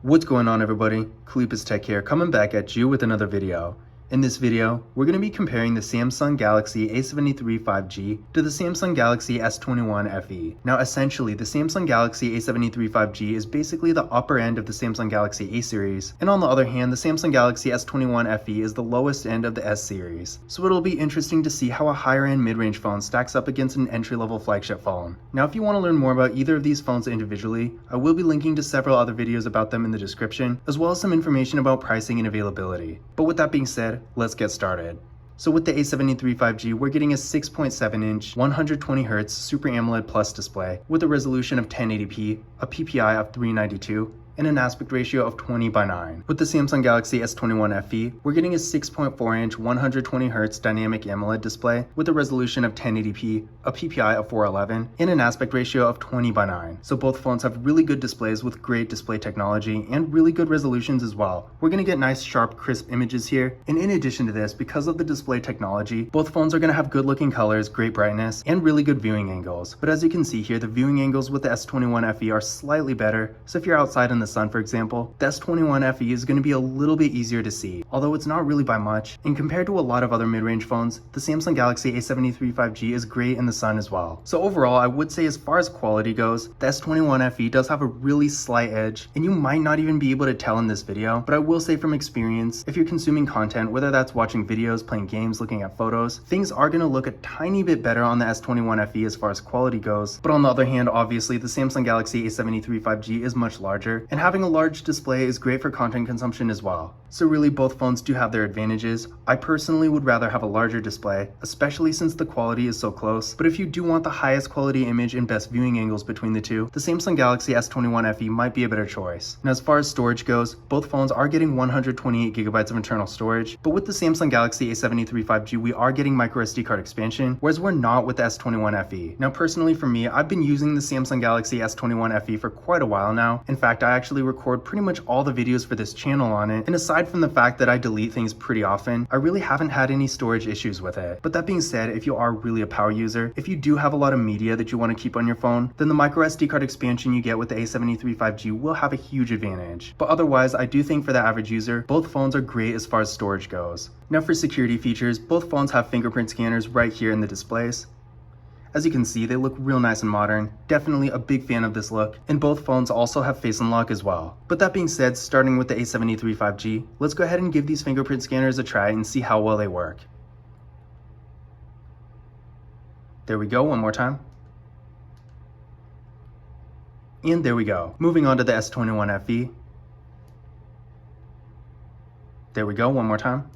What's going on, everybody? Kalipus Tech here, coming back at you with another video. In this video, we're going to be comparing the Samsung Galaxy A73 5G to the Samsung Galaxy S21 FE. Now essentially, the Samsung Galaxy A73 5G is basically the upper end of the Samsung Galaxy A series, and on the other hand, the Samsung Galaxy S21 FE is the lowest end of the S series. So it'll be interesting to see how a higher end mid-range phone stacks up against an entry-level flagship phone. Now if you want to learn more about either of these phones individually, I will be linking to several other videos about them in the description, as well as some information about pricing and availability. But with that being said, let's get started. So with the A73 5G, we're getting a 6.7-inch, 120Hz Super AMOLED Plus display with a resolution of 1080p, a PPI of 392, and an aspect ratio of 20:9. With the Samsung Galaxy S21 FE, we're getting a 6.4-inch 120Hz dynamic AMOLED display with a resolution of 1080p, a PPI of 411, and an aspect ratio of 20:9. So both phones have really good displays with great display technology and really good resolutions as well. We're going to get nice, sharp, crisp images here, and in addition to this, because of the display technology, both phones are going to have good looking colors, great brightness, and really good viewing angles. But as you can see here, the viewing angles with the S21 FE are slightly better, so if you're outside in the sun, for example, the S21 FE is going to be a little bit easier to see, although it's not really by much. And compared to a lot of other mid-range phones, the Samsung Galaxy A73 5G is great in the sun as well. So overall, I would say as far as quality goes, the S21 FE does have a really slight edge, and you might not even be able to tell in this video, but I will say from experience, if you're consuming content, whether that's watching videos, playing games, looking at photos, things are going to look a tiny bit better on the S21 FE as far as quality goes. But on the other hand, obviously, the Samsung Galaxy A73 5G is much larger, and having a large display is great for content consumption as well. So really, both phones do have their advantages. I personally would rather have a larger display, especially since the quality is so close. But if you do want the highest quality image and best viewing angles between the two, the Samsung Galaxy S21 FE might be a better choice. Now as far as storage goes, both phones are getting 128GB of internal storage, but with the Samsung Galaxy A73 5G, we are getting microSD card expansion, whereas we're not with the S21 FE. Now personally for me, I've been using the Samsung Galaxy S21 FE for quite a while now. In fact, I actually record pretty much all the videos for this channel on it, and aside from the fact that I delete things pretty often, I really haven't had any storage issues with it. But that being said, if you are really a power user, if you do have a lot of media that you want to keep on your phone, then the microSD card expansion you get with the A73 5G will have a huge advantage. But otherwise, I do think for the average user, both phones are great as far as storage goes. Now for security features, both phones have fingerprint scanners right here in the displays. As you can see, they look real nice and modern. Definitely a big fan of this look, and both phones also have Face Unlock as well. But that being said, starting with the A73 5G, let's go ahead and give these fingerprint scanners a try and see how well they work. There we go, one more time. And there we go. Moving on to the S21 FE. There we go, one more time.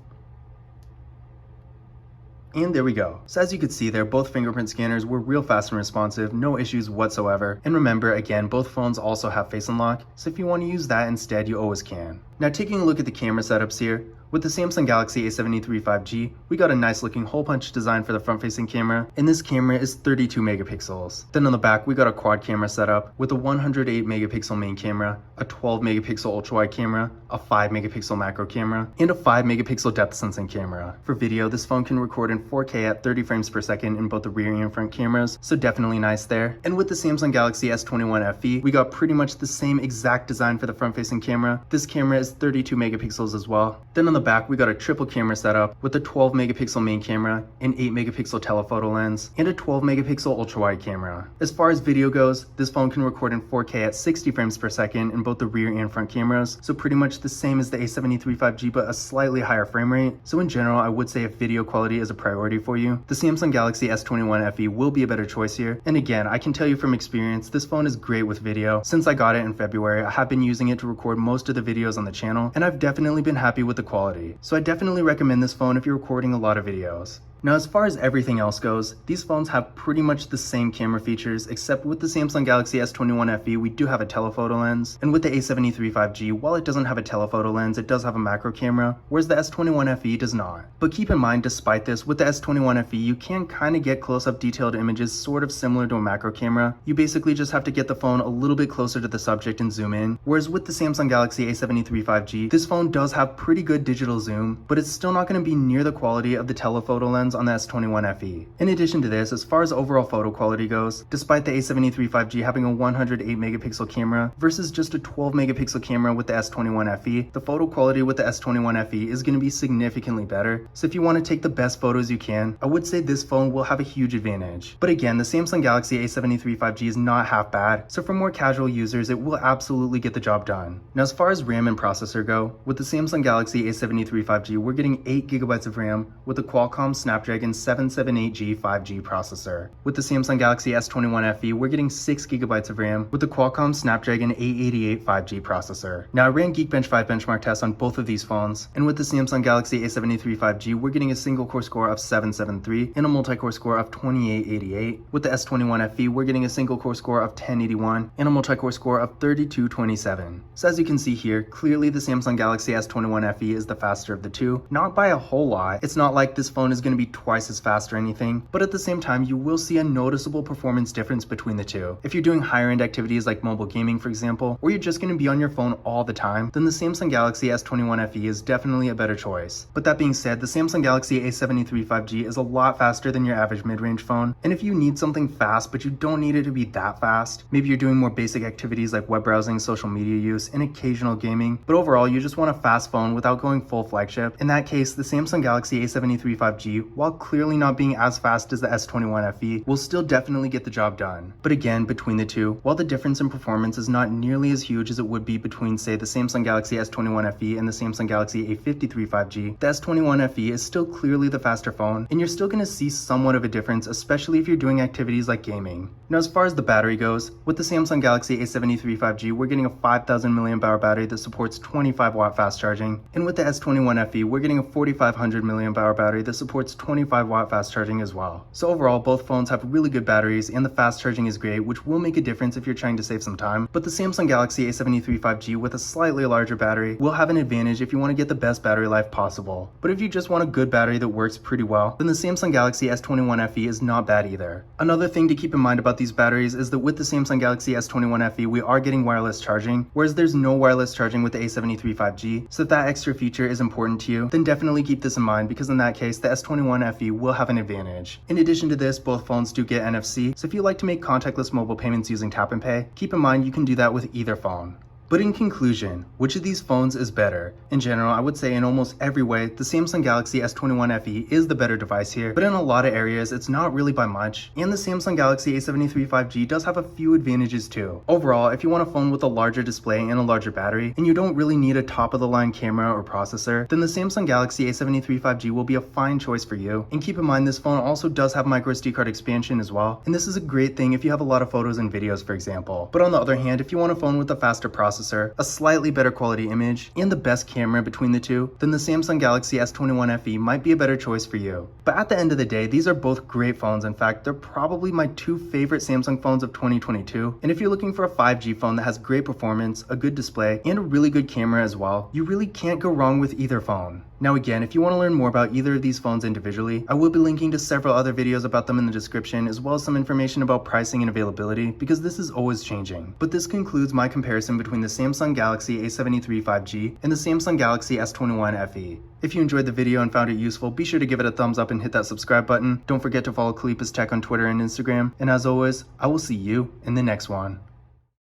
And there we go. So as you can see there, both fingerprint scanners were real fast and responsive, no issues whatsoever. And remember, again, both phones also have Face Unlock, so if you want to use that instead, you always can. Now taking a look at the camera setups here, with the Samsung Galaxy A73 5G, we got a nice looking hole punch design for the front facing camera, and this camera is 32 megapixels. Then on the back, we got a quad camera setup with a 108 megapixel main camera, a 12 megapixel ultra wide camera, a 5 megapixel macro camera, and a 5 megapixel depth sensing camera. For video, this phone can record in 4K at 30 frames per second in both the rear and front cameras, so definitely nice there. And with the Samsung Galaxy S21 FE, we got pretty much the same exact design for the front facing camera. This camera is 32 megapixels as well. Then on the back, we got a triple camera setup with a 12 megapixel main camera, an 8 megapixel telephoto lens, and a 12 megapixel ultra wide camera. As far as video goes, this phone can record in 4K at 60 frames per second in both the rear and front cameras, so pretty much the same as the A73 5G but a slightly higher frame rate. So in general, I would say if video quality is a priority for you, the Samsung Galaxy S21 FE will be a better choice here. And again, I can tell you from experience, this phone is great with video. Since I got it in February, I have been using it to record most of the videos on the channel, and I've definitely been happy with the quality. So I definitely recommend this phone if you're recording a lot of videos. Now as far as everything else goes, these phones have pretty much the same camera features, except with the Samsung Galaxy S21 FE we do have a telephoto lens, and with the A73 5G, while it doesn't have a telephoto lens, it does have a macro camera, whereas the S21 FE does not. But keep in mind, despite this, with the S21 FE you can kind of get close-up detailed images sort of similar to a macro camera. You basically just have to get the phone a little bit closer to the subject and zoom in, whereas with the Samsung Galaxy A73 5G, this phone does have pretty good digital zoom, but it's still not going to be near the quality of the telephoto lens performs on the S21 FE. In addition to this, as far as overall photo quality goes, despite the A73 5G having a 108 megapixel camera versus just a 12 megapixel camera with the S21 FE, the photo quality with the S21 FE is going to be significantly better. So if you want to take the best photos you can, I would say this phone will have a huge advantage. But again, the Samsung Galaxy A73 5G is not half bad, so for more casual users, it will absolutely get the job done. Now, as far as RAM and processor go, with the Samsung Galaxy A73 5G, we're getting 8GB of RAM with the Qualcomm Snapdragon 778G 5G processor. With the Samsung Galaxy S21 FE, we're getting 6GB of RAM with the Qualcomm Snapdragon 888 5G processor. Now, I ran Geekbench 5 benchmark tests on both of these phones, and with the Samsung Galaxy A73 5G, we're getting a single core score of 773 and a multi-core score of 2888. With the S21 FE, we're getting a single core score of 1081 and a multi-core score of 3227. So as you can see here, clearly the Samsung Galaxy S21 FE is the faster of the two, not by a whole lot. It's not like this phone is going to be twice as fast or anything, but at the same time, you will see a noticeable performance difference between the two. If you're doing higher end activities like mobile gaming, for example, or you're just going to be on your phone all the time, then the Samsung Galaxy S21 FE is definitely a better choice. But that being said, the Samsung Galaxy A73 5G is a lot faster than your average mid-range phone, and if you need something fast but you don't need it to be that fast, maybe you're doing more basic activities like web browsing, social media use, and occasional gaming, but overall you just want a fast phone without going full flagship, in that case the Samsung Galaxy A73 5G, while clearly not being as fast as the S21 FE, will still definitely get the job done. But again, between the two, while the difference in performance is not nearly as huge as it would be between, say, the Samsung Galaxy S21 FE and the Samsung Galaxy A53 5G, the S21 FE is still clearly the faster phone, and you're still going to see somewhat of a difference, especially if you're doing activities like gaming. Now, as far as the battery goes, with the Samsung Galaxy A73 5G, we're getting a 5000 mAh battery that supports 25 watt fast charging, and with the S21 FE, we're getting a 4500 mAh battery that supports 25 watt fast charging as well. So overall, both phones have really good batteries, and the fast charging is great, which will make a difference if you're trying to save some time. But the Samsung Galaxy A73 5G with a slightly larger battery will have an advantage if you want to get the best battery life possible. But if you just want a good battery that works pretty well, then the Samsung Galaxy S21 FE is not bad either. Another thing to keep in mind about these batteries is that with the Samsung Galaxy S21 FE, we are getting wireless charging, whereas there's no wireless charging with the A73 5G. So if that extra feature is important to you, then definitely keep this in mind, because in that case, the S21 FE will have an advantage. In addition to this, both phones do get NFC, so if you like to make contactless mobile payments using Tap and Pay, keep in mind you can do that with either phone. But in conclusion, which of these phones is better? In general, I would say in almost every way, the Samsung Galaxy S21 FE is the better device here, but in a lot of areas, it's not really by much. And the Samsung Galaxy A73 5G does have a few advantages too. Overall, if you want a phone with a larger display and a larger battery, and you don't really need a top-of-the-line camera or processor, then the Samsung Galaxy A73 5G will be a fine choice for you. And keep in mind, this phone also does have microSD card expansion as well, and this is a great thing if you have a lot of photos and videos, for example. But on the other hand, if you want a phone with a faster processor, a slightly better quality image, and the best camera between the two, then the Samsung Galaxy S21 FE might be a better choice for you. But at the end of the day, these are both great phones. In fact, they're probably my two favorite Samsung phones of 2022. And if you're looking for a 5G phone that has great performance, a good display, and a really good camera as well, you really can't go wrong with either phone. Now again, if you want to learn more about either of these phones individually, I will be linking to several other videos about them in the description, as well as some information about pricing and availability, because this is always changing. But this concludes my comparison between the Samsung Galaxy A73 5G and the Samsung Galaxy S21 FE. If you enjoyed the video and found it useful, be sure to give it a thumbs up and hit that subscribe button. Don't forget to follow Kalipa's Tech on Twitter and Instagram. And as always, I will see you in the next one.